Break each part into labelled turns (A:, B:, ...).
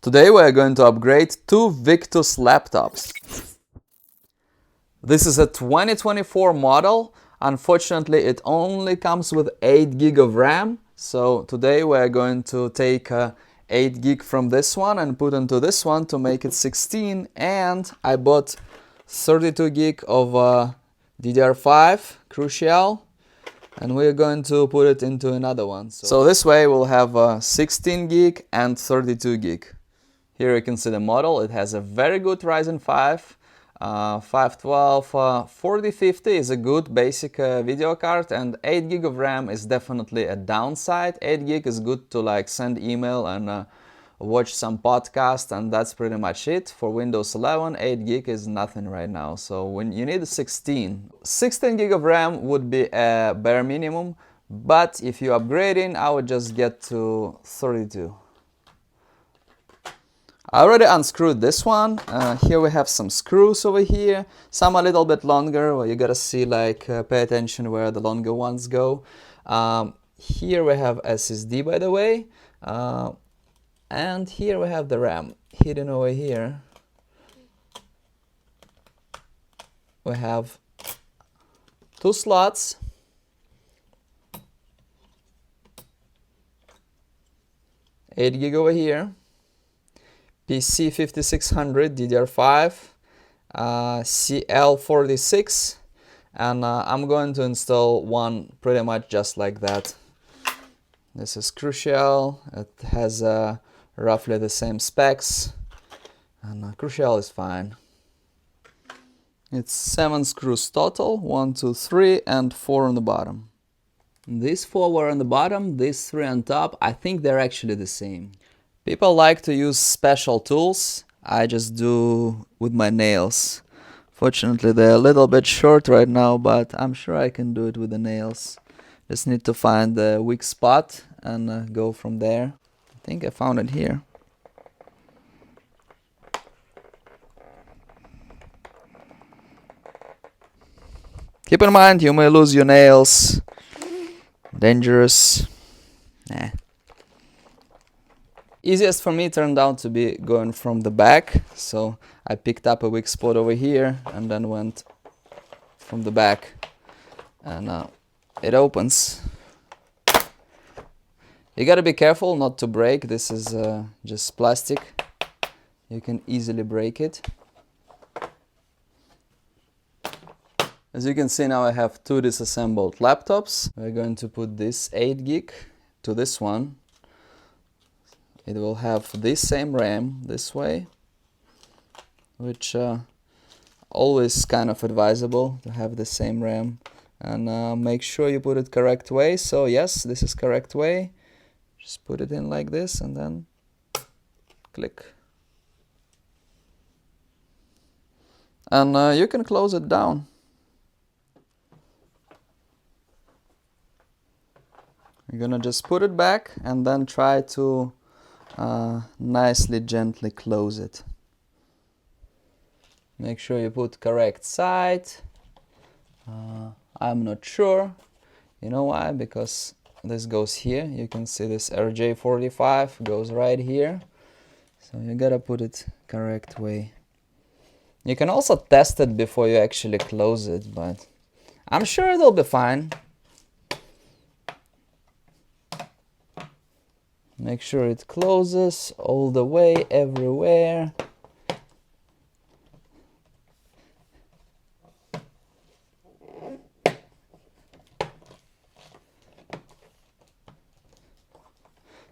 A: Today we are going to upgrade two Victus laptops. This is a 2024 model. Unfortunately, it only comes with 8 gig of RAM. So today we are going to take 8 gig from this one and put into this one to make it 16. And I bought 32 gig of DDR5 Crucial. And we're going to put it into another one. So this way we'll have 16 gig and 32 gig. Here you can see the model. It has a very good Ryzen 5 512 4050 is a good basic video card, and 8 gig of RAM is definitely a downside. 8 gig is good to like send email and watch some podcast, and that's pretty much it. For Windows 11, 8 gig is nothing right now. So when you need 16 gig of RAM would be a bare minimum, but if you're upgrading, I would just get to 32. I already unscrewed this one. Here we have some screws over here, some a little bit longer. Well, you gotta see, like, pay attention where the longer ones go. Here we have SSD, by the way, and here we have the RAM hidden over here. We have 2 slots. Eight gig over here. PC 5600 DDR5 CL46, and I'm going to install one pretty much just like that. This is Crucial. It has roughly the same specs, and Crucial is fine. It's 7 screws total, 1, 2, 3, and 4 on the bottom. These 4 were on the bottom, these 3 on top. I think they're actually the same. People like to use special tools. I just do with my nails. Fortunately, they're a little bit short right now, but I'm sure I can do it with the nails. Just need to find the weak spot and go from there. I think I found it here. Keep in mind, you may lose your nails. Dangerous. Nah. Easiest for me turned out to be going from the back, so I picked up a weak spot over here and then went from the back, and it opens. You gotta be careful not to break. This is just plastic. You can easily break it. As you can see, now I have 2 disassembled laptops. We're going to put this 8 gig to this one. It will have this same RAM this way, which always kind of advisable to have the same RAM, and make sure you put it correct way. So yes, this is correct way. Just put it in like this and then click, and you can close it down. You're gonna just put it back and then try to nicely, gently close it. Make sure you put correct side. I'm not sure. You know why? Because this goes here. You can see this RJ45 goes right here. So you gotta put it correct way. You can also test it before you actually close it, but I'm sure it'll be fine. Make sure it closes all the way, everywhere.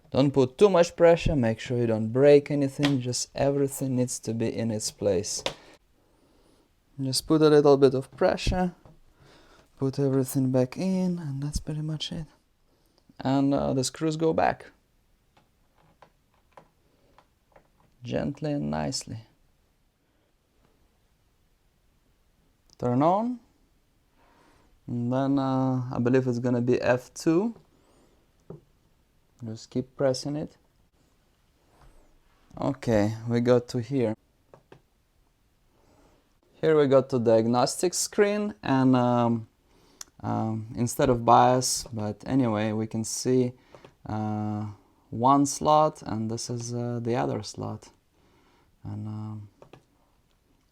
A: Don't put too much pressure, make sure you don't break anything, just everything needs to be in its place. Just put a little bit of pressure, put everything back in, and that's pretty much it. And the screws go back. Gently and nicely. Turn on, and then I believe it's gonna be F2. Just keep pressing it. Okay, we got to here. Here we got to diagnostic screen, and instead of BIOS, but anyway, we can see one slot, and this is the other slot, and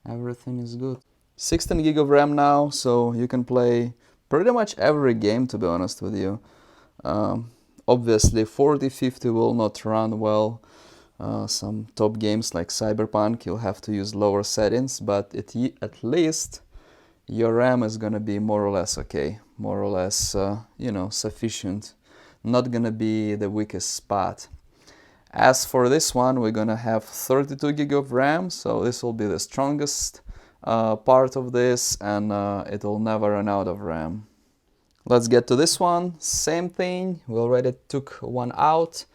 A: everything is good. 16 gig of RAM now, so you can play pretty much every game, to be honest with you. Obviously 4050 will not run well. Some top games like Cyberpunk, you'll have to use lower settings, but at least your RAM is gonna be more or less okay, more or less, you know, sufficient. Not gonna be the weakest spot. As for this one, we're gonna have 32 gig of RAM, so this will be the strongest part of this, and it will never run out of RAM. Let's get to this one. Same thing, we already took one out.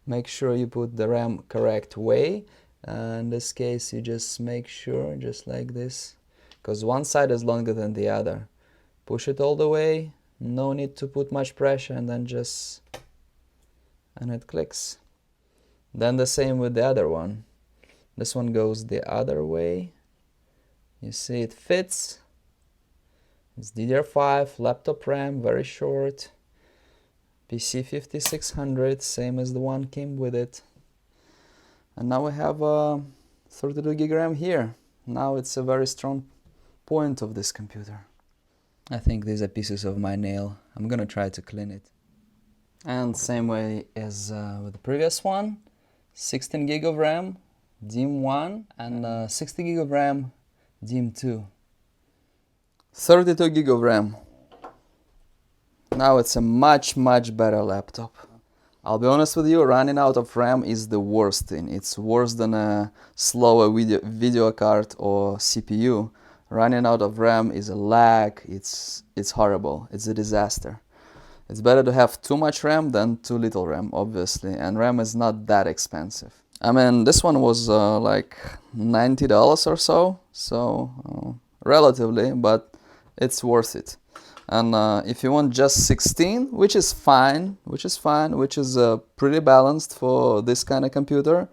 A: Make sure you put the RAM correct way. In this case, you just make sure, just like this, because one side is longer than the other. Push it all the way, no need to put much pressure, and then and it clicks. Then the same with the other one. This one goes the other way. You see it fits. It's DDR5, laptop RAM, very short. PC 5600, same as the one came with it. And now we have 32 gig RAM here. Now it's a very strong point of this computer. I think these are pieces of my nail. I'm gonna try to clean it. And same way as with the previous one. 16 gig of RAM, DIMM1, and 60 gig of RAM, DIMM2. 32 gig of RAM. Now it's a much better laptop. I'll be honest with you, running out of RAM is the worst thing. It's worse than a slower video card or CPU. Running out of RAM is a lag, it's horrible, it's a disaster. It's better to have too much RAM than too little RAM, obviously, and RAM is not that expensive. I mean, this one was like $90 or so relatively, but it's worth it. And if you want just 16, which is fine, which is pretty balanced for this kind of computer.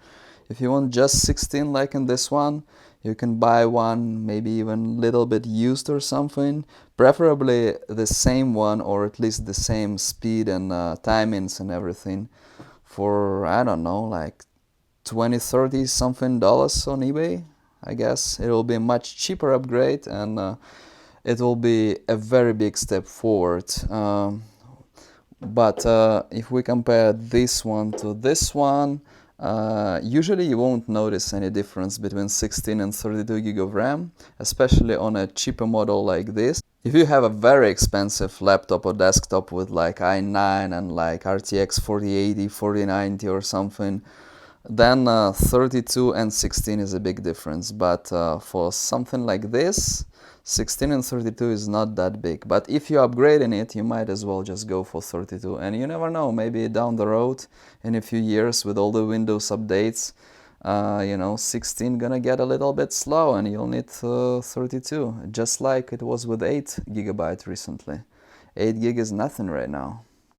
A: If you want just 16 like in this one, you can buy one, maybe even a little bit used or something. Preferably the same one, or at least the same speed and timings and everything, for, I don't know, like 20, 30 something dollars on eBay. I guess it will be a much cheaper upgrade, and it will be a very big step forward. But if we compare this one to this one, usually you won't notice any difference between 16 and 32 gig of RAM, especially on a cheaper model like this. If you have a very expensive laptop or desktop with like i9 and like RTX 4080, 4090 or something, then 32 and 16 is a big difference. But for something like this, 16 and 32 is not that big. But if you're upgrading it, you might as well just go for 32. And you never know, maybe down the road, in a few years, with all the Windows updates, you know, 16 gonna get a little bit slow and you'll need 32. Just like it was with 8 GB recently. 8 gig is nothing right now.